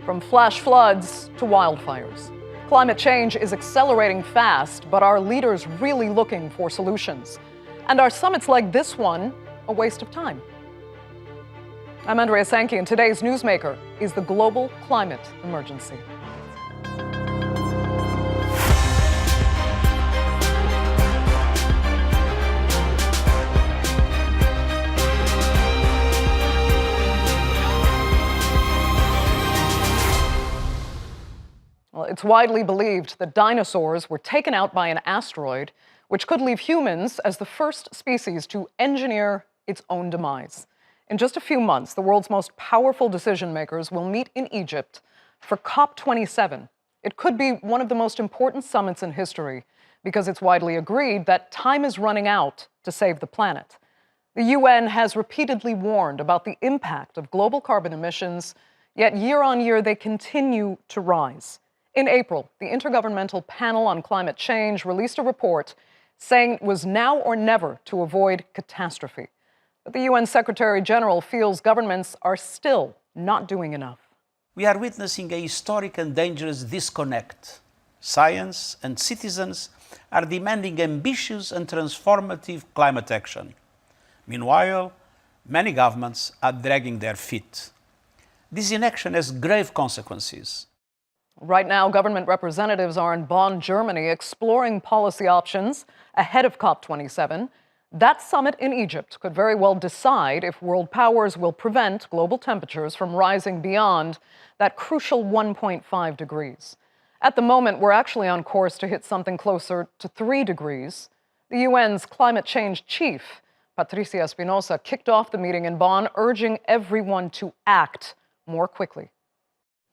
from flash floods to wildfires. Climate change is accelerating fast, but are leaders really looking for solutions? And are summits like this one a waste of time? I'm Andrea Sankey, and today's newsmaker is the global climate emergency. Well, it's widely believed that dinosaurs were taken out by an asteroid, which could leave humans as the first species to engineer its own demise. In just a few months, the world's most powerful decision makers will meet in Egypt for COP27. It could be one of the most important summits in history because it's widely agreed that time is running out to save the planet. The UN has repeatedly warned about the impact of global carbon emissions, yet year on year they continue to rise. In April, the Intergovernmental Panel on Climate Change released a report saying it was now or never to avoid catastrophe. But the UN Secretary General feels governments are still not doing enough. We are witnessing a historic and dangerous disconnect. Science and citizens are demanding ambitious and transformative climate action. Meanwhile, many governments are dragging their feet. This inaction has grave consequences. Right now, government representatives are in Bonn, Germany, exploring policy options ahead of COP27. That summit in Egypt could very well decide if world powers will prevent global temperatures from rising beyond that crucial 1.5 degrees. At the moment, we're actually on course to hit something closer to 3 degrees. The UN's climate change chief, Patricia Espinosa, kicked off the meeting in Bonn, urging everyone to act more quickly.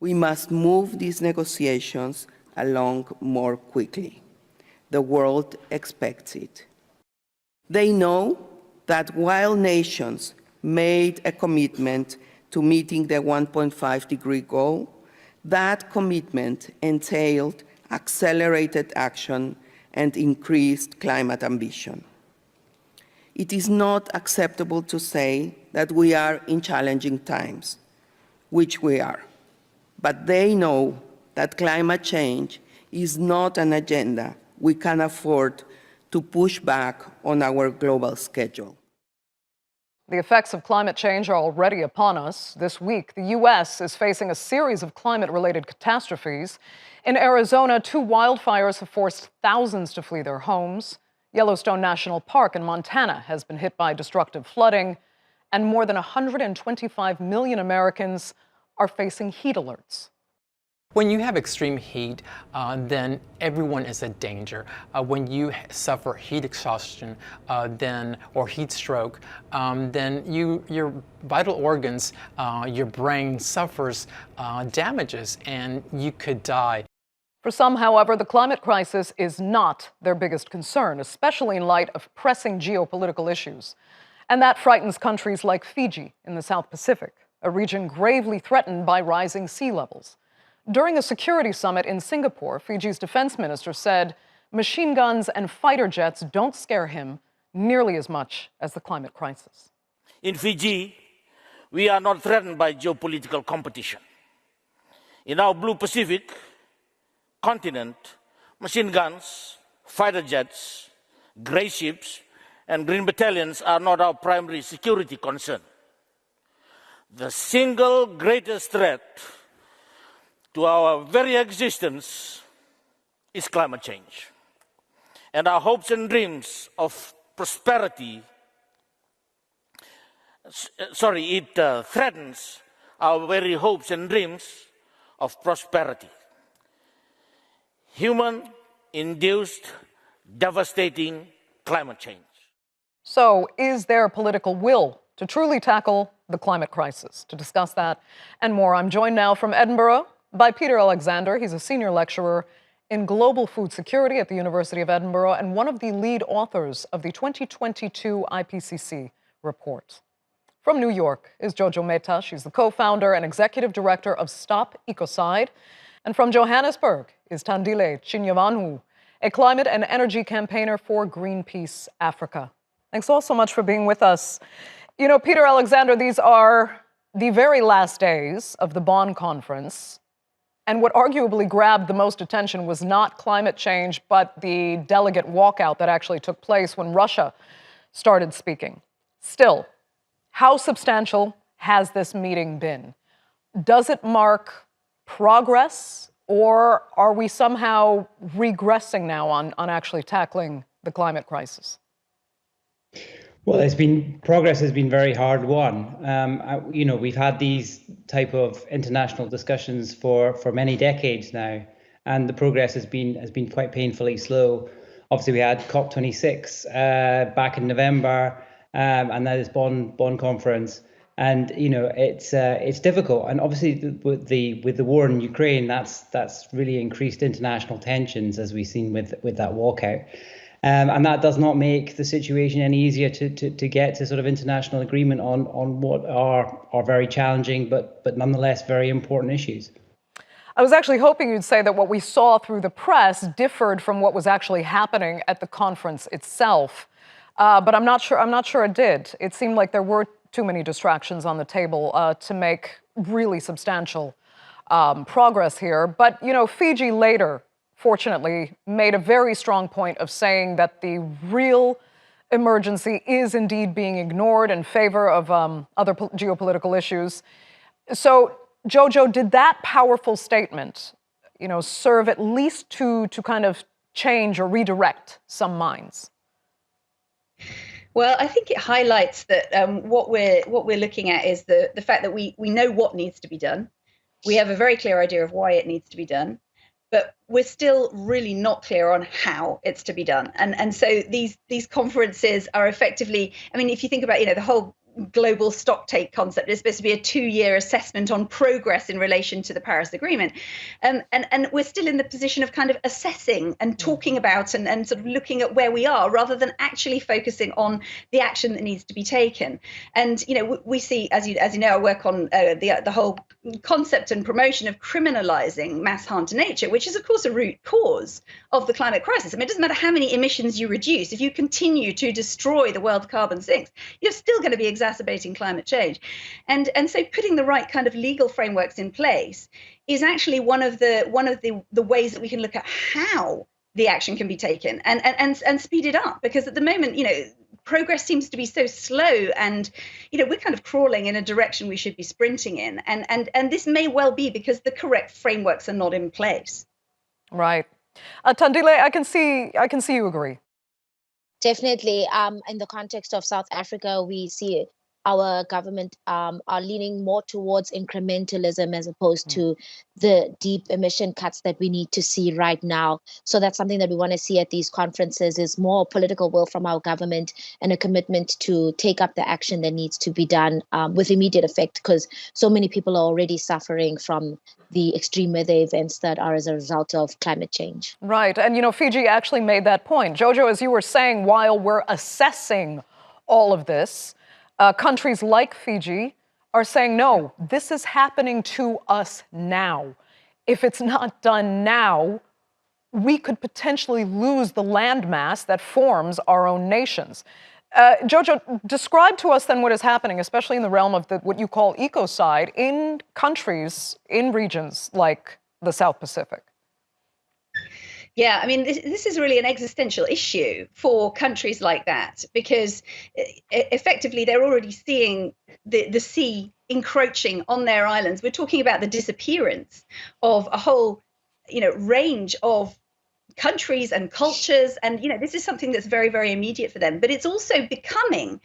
We must move these negotiations along more quickly. The world expects it. They know that while nations made a commitment to meeting the 1.5-degree goal, that commitment entailed accelerated action and increased climate ambition. It is not acceptable to say that we are in challenging times, which we are. But they know that climate change is not an agenda we can afford to push back on our global schedule. The effects of climate change are already upon us. This week, the U.S. is facing a series of climate-related catastrophes. In Arizona, 2 wildfires have forced thousands to flee their homes. Yellowstone National Park in Montana has been hit by destructive flooding, and more than 125 million Americans are facing heat alerts. When you have extreme heat, then everyone is in danger. When you suffer heat exhaustion or heat stroke, then your vital organs, your brain suffers damages and you could die. For some, however, the climate crisis is not their biggest concern, especially in light of pressing geopolitical issues. And that frightens countries like Fiji in the South Pacific, a region gravely threatened by rising sea levels. During a security summit in Singapore, Fiji's defense minister said machine guns and fighter jets don't scare him nearly as much as the climate crisis. In Fiji, we are not threatened by geopolitical competition. In our blue Pacific continent, machine guns, fighter jets, grey ships, and green battalions are not our primary security concern. The single greatest threat to our very existence is climate change. And our hopes and dreams of prosperity, it threatens our very hopes and dreams of prosperity. Human-induced, devastating climate change. So, is there political will to truly tackle the climate crisis? To discuss that and more, I'm joined now from Edinburgh by Peter Alexander. He's a senior lecturer in global food security at the University of Edinburgh and one of the lead authors of the 2022 IPCC report. From New York is Jojo Mehta. She's the co-founder and executive director of Stop Ecocide. And from Johannesburg is Thandile Chinyavanhu, a climate and energy campaigner for Greenpeace Africa. Thanks all so much for being with us. You know, Peter Alexander, these are the very last days of the Bonn conference. And what arguably grabbed the most attention was not climate change, but the delegate walkout that actually took place when Russia started speaking. Still, how substantial has this meeting been? Does it mark progress, or are we somehow regressing now on actually tackling the climate crisis? Well, progress has been very hard won. We've had these type of international discussions for many decades now, and the progress has been quite painfully slow. Obviously, we had COP26 back in November, and that is Bonn conference. And it's difficult, and obviously with the war in Ukraine, that's really increased international tensions, as we've seen with that walkout, and that does not make the situation any easier to get to sort of international agreement on what are very challenging but nonetheless very important issues. I was actually hoping you'd say that what we saw through the press differed from what was actually happening at the conference itself, but I'm not sure it did. It seemed like there were too many distractions on the table to make really substantial progress here. But, Fiji later, fortunately, made a very strong point of saying that the real emergency is indeed being ignored in favor of other geopolitical issues. So, Jojo, did that powerful statement, serve at least to kind of change or redirect some minds? Well, I think it highlights that what we're looking at is the fact that we know what needs to be done. We have a very clear idea of why it needs to be done, but we're still really not clear on how it's to be done. And so these conferences are effectively, I mean, if you think about, the whole global stocktake concept is supposed to be a 2-year assessment on progress in relation to the Paris Agreement. And we're still in the position of kind of assessing and talking about and sort of looking at where we are rather than actually focusing on the action that needs to be taken. And, we see, as you know, I work on the whole concept and promotion of criminalizing mass harm to nature, which is, of course, a root cause of the climate crisis. I mean, it doesn't matter how many emissions you reduce. If you continue to destroy the world carbon sinks, you're still going to be exacerbating climate change. And so putting the right kind of legal frameworks in place is actually one of the ways that we can look at how the action can be taken and speed it up. Because at the moment, progress seems to be so slow, and we're kind of crawling in a direction we should be sprinting in. And this may well be because the correct frameworks are not in place. Right. Thandile, I can see you agree. Definitely. In the context of South Africa, we see our government are leaning more towards incrementalism as opposed to the deep emission cuts that we need to see right now. So that's something that we want to see at these conferences, is more political will from our government and a commitment to take up the action that needs to be done with immediate effect, because so many people are already suffering from the extreme weather events that are as a result of climate change. Right. And, Fiji actually made that point. Jojo, as you were saying, while we're assessing all of this, countries like Fiji are saying, no, this is happening to us now. If it's not done now, we could potentially lose the landmass that forms our own nations. Jojo, describe to us then what is happening, especially in the realm of what you call ecocide, in countries, in regions like the South Pacific. Yeah, I mean, this is really an existential issue for countries like that, because effectively they're already seeing the sea encroaching on their islands. We're talking about the disappearance of a whole, range of countries and cultures. And, this is something that's very, very immediate for them. But it's also becoming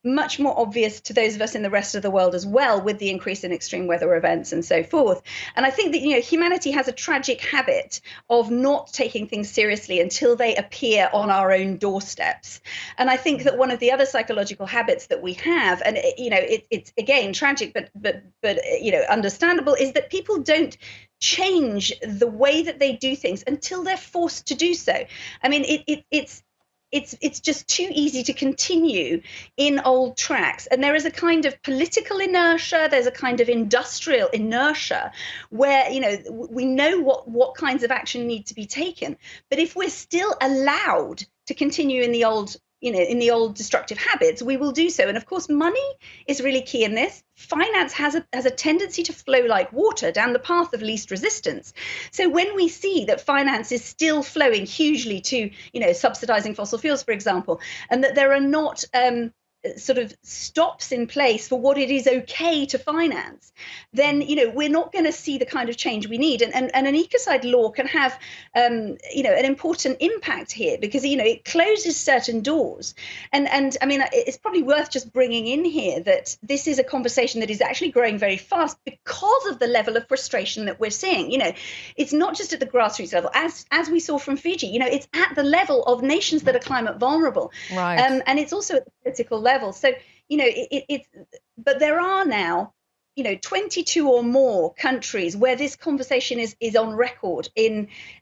much more obvious to those of us in the rest of the world as well, with the increase in extreme weather events and so forth. And I think that, humanity has a tragic habit of not taking things seriously until they appear on our own doorsteps. And I think that one of the other psychological habits that we have, and, it's again tragic, but understandable, is that people don't change the way that they do things until they're forced to do so. I mean, it's just too easy to continue in old tracks. And there is a kind of political inertia, there's a kind of industrial inertia where, we know what kinds of action need to be taken. But if we're still allowed to continue in the old in the old destructive habits, we will do so. And of course, money is really key in this. Finance has a tendency to flow like water down the path of least resistance. So when we see that finance is still flowing hugely to, subsidizing fossil fuels, for example, and that there are not sort of stops in place for what it is okay to finance, then we're not going to see the kind of change we need. And an ecocide law can have an important impact here, because it closes certain doors. And I mean, it's probably worth just bringing in here that this is a conversation that is actually growing very fast because of the level of frustration that we're seeing. It's not just at the grassroots level, as we saw from Fiji. It's at the level of nations that are climate vulnerable, Right. And it's also at the political level. So, but there are now, 22 or more countries where this conversation is on record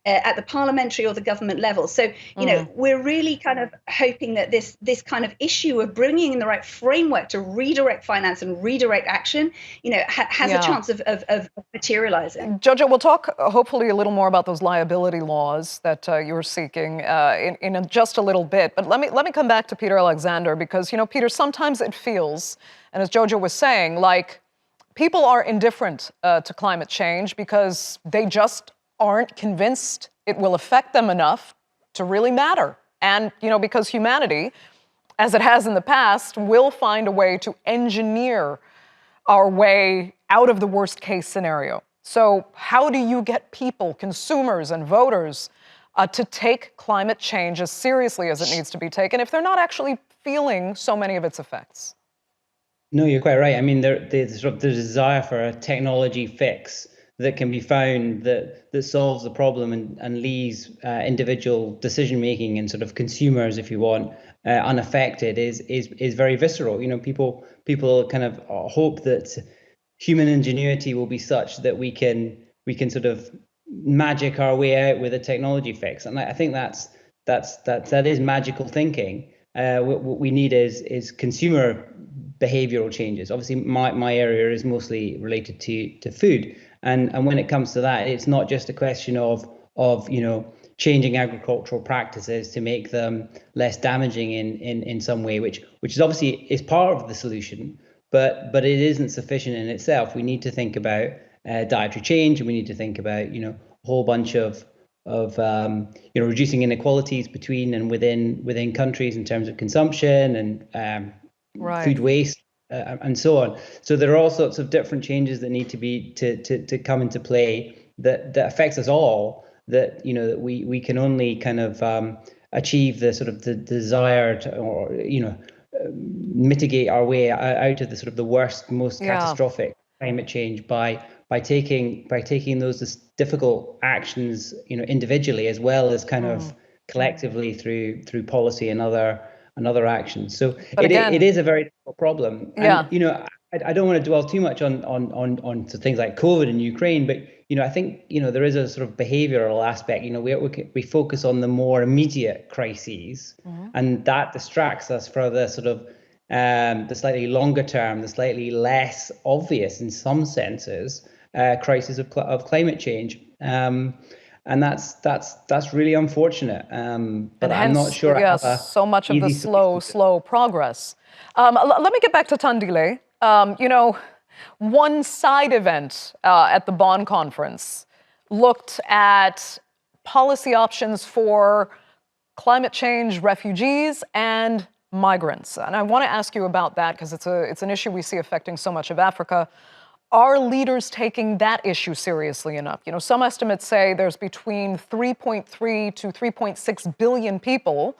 at the parliamentary or the government level. So, we're really kind of hoping that this kind of issue of bringing in the right framework to redirect finance and redirect action, has a chance of materializing. Jojo, we'll talk hopefully a little more about those liability laws that you're seeking in just a little bit. But let me come back to Peter Alexander, because, Peter, sometimes it feels, and as Jojo was saying, like people are indifferent to climate change because they just aren't convinced it will affect them enough to really matter. And, because humanity, as it has in the past, will find a way to engineer our way out of the worst case scenario. So how do you get people, consumers and voters, to take climate change as seriously as it needs to be taken if they're not actually feeling so many of its effects? No, you're quite right. I mean, there's sort of the desire for a technology fix that can be found that solves the problem and leaves individual decision making and sort of consumers, if you want, unaffected is very visceral. People kind of hope that human ingenuity will be such that we can sort of magic our way out with a technology fix, and I think that is magical thinking. What we need is consumer behavioral changes. Obviously, my area is mostly related to food, and when it comes to that, it's not just a question of changing agricultural practices to make them less damaging in some way, which is obviously is part of the solution, but it isn't sufficient in itself. We need to think about dietary change, and we need to think about a whole bunch of reducing inequalities between and within countries in terms of consumption and food waste and so on. So there are all sorts of different changes that need to be to come into play that affects us all. That that we can only kind of achieve the sort of the desired or mitigate our way out of the sort of the worst, most catastrophic climate change by taking those difficult actions individually as well as kind of collectively through policy and other actions. So it is a very difficult problem. And I don't want to dwell too much on things like COVID in Ukraine, but I think there is a sort of behavioral aspect. We focus on the more immediate crises, and that distracts us for the sort of the slightly longer term, the slightly less obvious in some senses crisis of climate change. And that's really unfortunate. But I'm not sure. So much of the slow progress. Let me get back to Thandile. One side event at the Bonn conference looked at policy options for climate change refugees and migrants. And I want to ask you about that because it's an issue we see affecting so much of Africa. Are leaders taking that issue seriously enough? Some estimates say there's between 3.3 to 3.6 billion people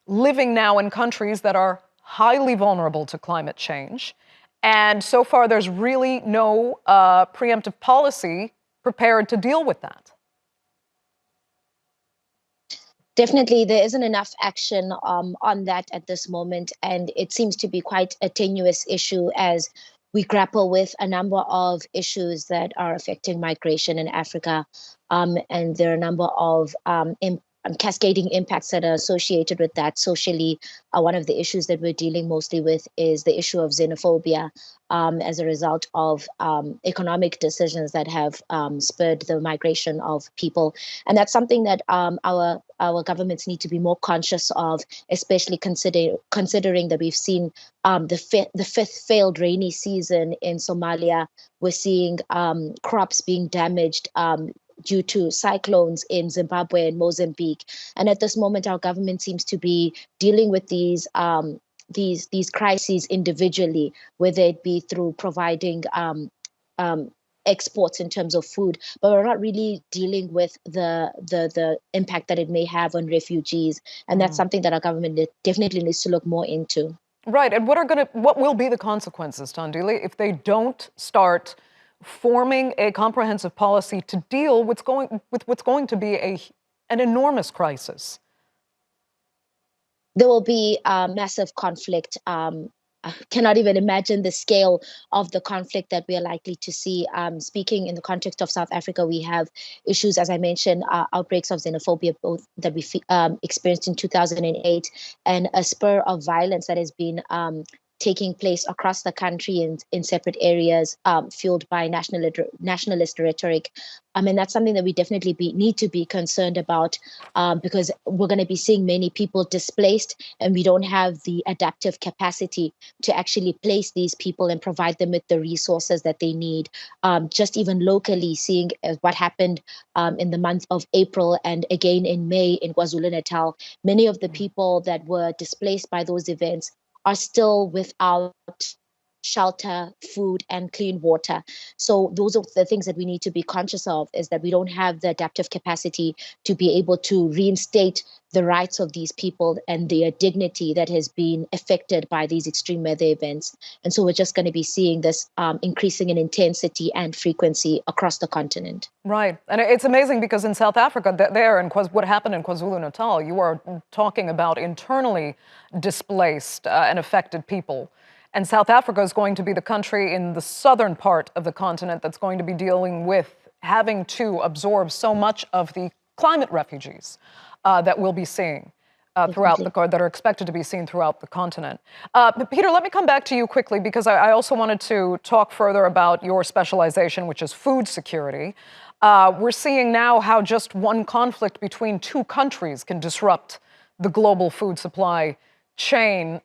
living now in countries that are highly vulnerable to climate change. And so far, there's really no preemptive policy prepared to deal with that. Definitely, there isn't enough action on that at this moment. And it seems to be quite a tenuous issue as we grapple with a number of issues that are affecting migration in Africa. And there are a number of cascading impacts that are associated with that socially. One of the issues that we're dealing mostly with is the issue of xenophobia as a result of economic decisions that have spurred the migration of people. And that's something that our governments need to be more conscious of, especially considering that we've seen the fifth failed rainy season in Somalia. We're seeing crops being damaged due to cyclones in Zimbabwe and Mozambique. And at this moment, our government seems to be dealing with these crises individually, whether it be through providing exports in terms of food, but we're not really dealing with the impact that it may have on refugees. And that's something that our government definitely needs to look more into. Right, and what will be the consequences, Thandile, if they don't start forming a comprehensive policy to deal with what's going to be an enormous crisis? There will be massive conflict. I cannot even imagine the scale of the conflict that we are likely to see. Speaking in the context of South Africa, we have issues, as I mentioned, outbreaks of xenophobia, both that we experienced in 2008, and a spur of violence that has been taking place across the country in separate areas, fueled by nationalist rhetoric. And that's something that we definitely need to be concerned about, because we're going to be seeing many people displaced, and we don't have the adaptive capacity to actually place these people and provide them with the resources that they need. Just even locally, seeing what happened in the month of April and again in May in KwaZulu-Natal, many of the people that were displaced by those events are still without shelter, food, and clean water. So those are the things that we need to be conscious of, is that we don't have the adaptive capacity to be able to reinstate the rights of these people and their dignity that has been affected by these extreme weather events. And so we're just going to be seeing this increasing in intensity and frequency across the continent. Right. And it's amazing because in South Africa, what happened in KwaZulu-Natal, you are talking about internally displaced and affected people. And South Africa is going to be the country in the southern part of the continent that's going to be dealing with having to absorb so much of the climate refugees that we'll be seeing that are expected to be seen throughout the continent. Peter, let me come back to you quickly, because I also wanted to talk further about your specialization, which is food security. We're seeing now how just one conflict between two countries can disrupt the global food supply chain.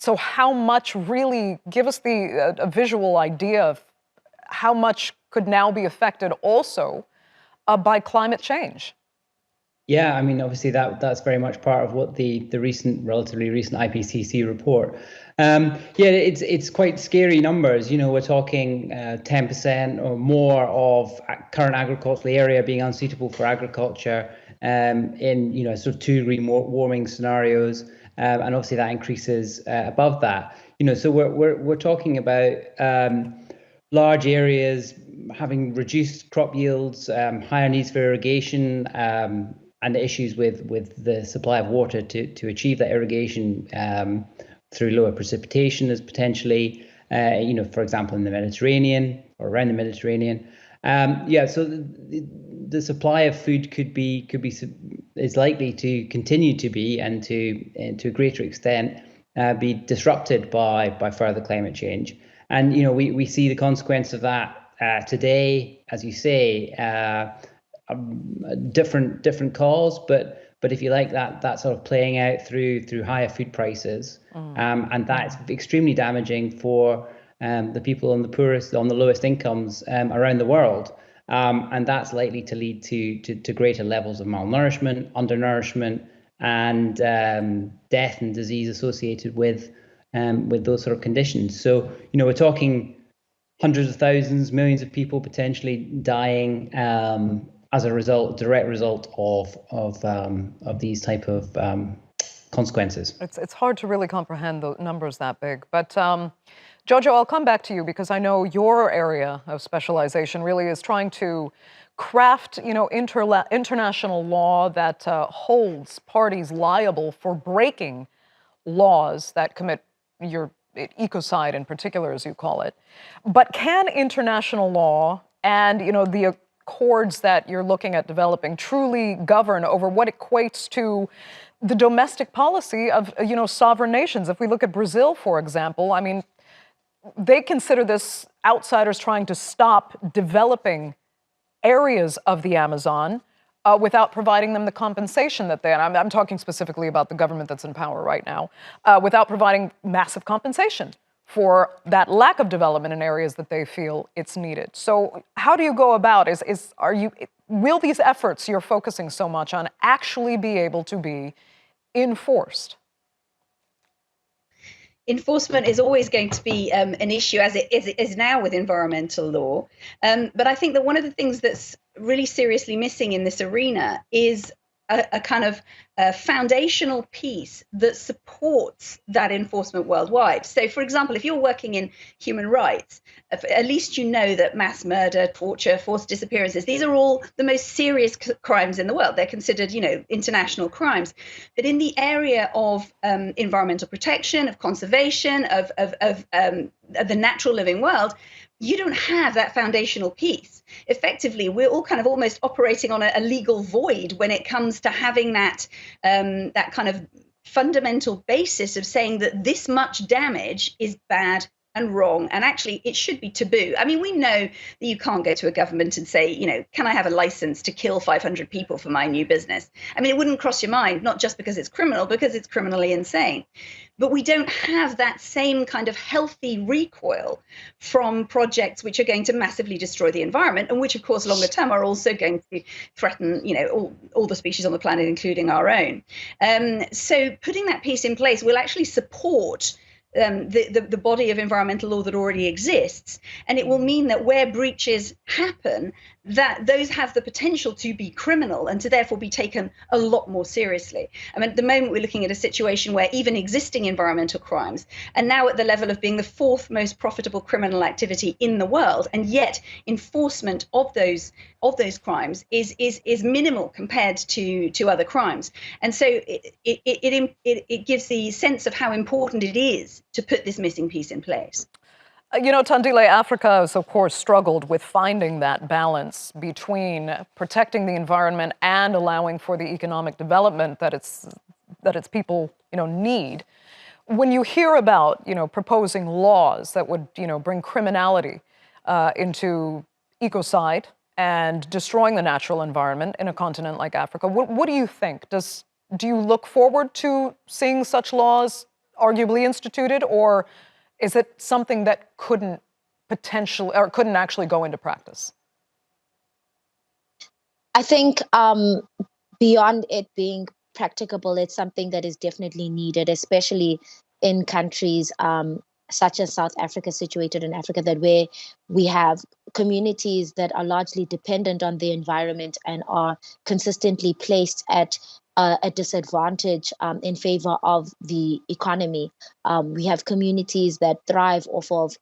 So how much really, give us a visual idea of how much could now be affected also by climate change? Yeah, I mean, obviously that's very much part of what the relatively recent IPCC report. It's quite scary numbers. You know, we're talking 10% or more of current agricultural area being unsuitable for agriculture in sort of 2 degree warming scenarios. And obviously that increases above that. So we're talking about large areas having reduced crop yields, higher needs for irrigation, and issues with the supply of water to achieve that irrigation through lower precipitation as potentially, for example, in the Mediterranean or around the Mediterranean. So the supply of food is likely to continue to be, and to a greater extent be disrupted by further climate change. And we see the consequence of that today, as you say, different cause, but if you like, that sort of playing out through higher food prices, and that's extremely damaging for the people on the lowest incomes around the world. And that's likely to lead to greater levels of malnourishment, undernourishment, and death and disease associated with those sort of conditions. So we're talking hundreds of thousands, millions of people potentially dying as a direct result of these type of consequences. It's hard to really comprehend the numbers that big, but. Jojo, I'll come back to you, because I know your area of specialization really is trying to craft, international law that holds parties liable for breaking laws that commit ecocide in particular, as you call it. But can international law and, the accords that you're looking at developing truly govern over what equates to the domestic policy of, sovereign nations? If we look at Brazil, for example, I mean, they consider this outsiders trying to stop developing areas of the Amazon without providing them the compensation that I'm talking specifically about the government that's in power right now, without providing massive compensation for that lack of development in areas that they feel it's needed. So how do you go about, will these efforts you're focusing so much on actually be able to be enforced? Enforcement is always going to be an issue, as it is now with environmental law. But I think that one of the things that's really seriously missing in this arena is a kind of foundational piece that supports that enforcement worldwide. So, for example, if you're working in human rights, at least you know that mass murder, torture, forced disappearances, these are all the most serious crimes in the world. They're considered, international crimes. But in the area of environmental protection, of conservation, of the natural living world, you don't have that foundational piece. Effectively, we're all kind of almost operating on a legal void when it comes to having that kind of fundamental basis of saying that this much damage is bad and wrong, and actually it should be taboo. I mean, we know that you can't go to a government and say, can I have a license to kill 500 people for my new business? I mean, it wouldn't cross your mind, not just because it's criminal, because it's criminally insane. But we don't have that same kind of healthy recoil from projects which are going to massively destroy the environment, and which, of course, longer term are also going to threaten, all the species on the planet, including our own. So putting that piece in place will actually support the body of environmental law that already exists. And it will mean that where breaches happen, that those have the potential to be criminal and to therefore be taken a lot more seriously. I mean, at the moment, we're looking at a situation where even existing environmental crimes are now at the level of being the fourth most profitable criminal activity in the world. And yet enforcement of those crimes is minimal compared to other crimes. And so it gives the sense of how important it is to put this missing piece in place. Thandile, Africa has, of course, struggled with finding that balance between protecting the environment and allowing for the economic development that its people, need. When you hear about, proposing laws that would, bring criminality into ecocide and destroying the natural environment in a continent like Africa, what do you think? Do you look forward to seeing such laws arguably instituted, or is it something that couldn't actually go into practice? I think beyond it being practicable, it's something that is definitely needed, especially in countries such as South Africa, situated in Africa, that where we have communities that are largely dependent on the environment and are consistently placed at a disadvantage in favor of the economy. We have communities that thrive off of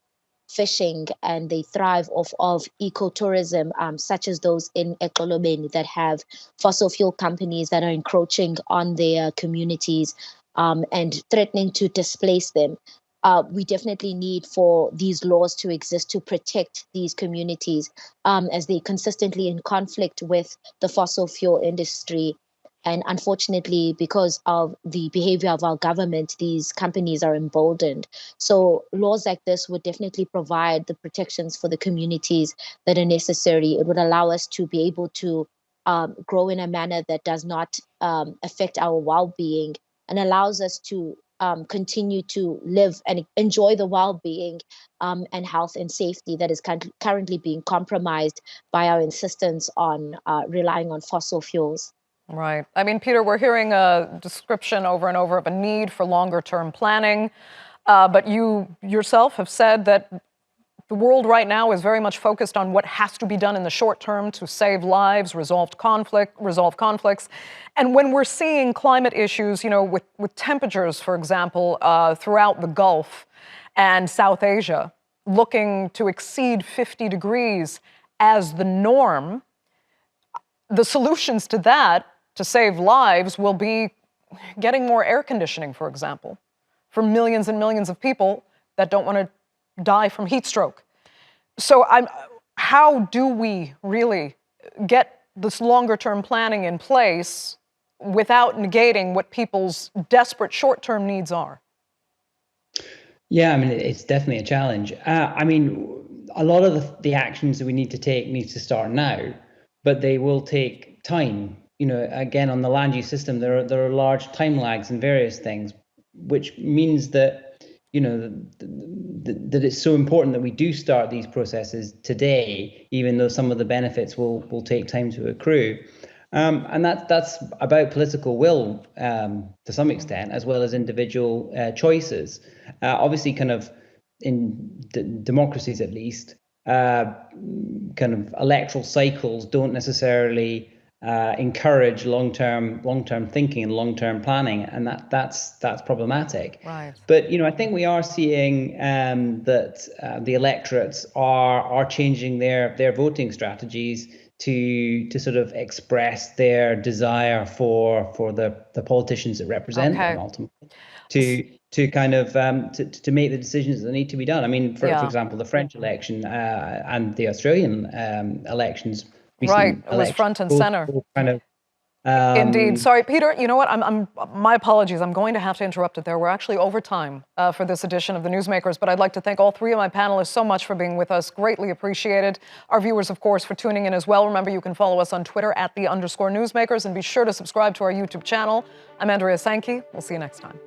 fishing, and they thrive off of ecotourism, such as those in Ekolobeni that have fossil fuel companies that are encroaching on their communities and threatening to displace them. We definitely need for these laws to exist to protect these communities as they consistently in conflict with the fossil fuel industry. And unfortunately, because of the behavior of our government, these companies are emboldened. So laws like this would definitely provide the protections for the communities that are necessary. It would allow us to be able to grow in a manner that does not affect our well-being, and allows us to continue to live and enjoy the well-being and health and safety that is currently being compromised by our insistence on relying on fossil fuels. Right. I mean, Peter, we're hearing a description over and over of a need for longer-term planning, but you yourself have said that the world right now is very much focused on what has to be done in the short term to save lives, resolve conflicts. And when we're seeing climate issues, with temperatures, for example, throughout the Gulf and South Asia, looking to exceed 50 degrees as the norm, the solutions to that, to save lives, will be getting more air conditioning, for example, for millions and millions of people that don't want to die from heat stroke. So how do we really get this longer-term planning in place without negating what people's desperate short-term needs are? Yeah, I mean, it's definitely a challenge. I mean, a lot of the actions that we need to take needs to start now, but they will take time. You know, again, on the land use system, there are large time lags in various things, which means that, you know, that it's so important that we do start these processes today, even though some of the benefits will take time to accrue. And that's about political will to some extent, as well as individual choices. Obviously, kind of in democracies at least, kind of electoral cycles don't necessarily encourage long-term thinking and long-term planning, and that's problematic. Right. But you know, I think we are seeing that the electorates are changing their voting strategies to sort of express their desire for the politicians that represent them ultimately, to kind of to make the decisions that need to be done. I mean, for example, the French election and the Australian elections. Right, it was front and center. Kind of, Indeed. Sorry, Peter, you know what? My apologies. I'm going to have to interrupt it there. We're actually over time for this edition of the Newsmakers, but I'd like to thank all three of my panelists so much for being with us. Greatly appreciated. Our viewers, of course, for tuning in as well. Remember, you can follow us on Twitter @the_Newsmakers, and be sure to subscribe to our YouTube channel. I'm Andrea Sankey. We'll see you next time.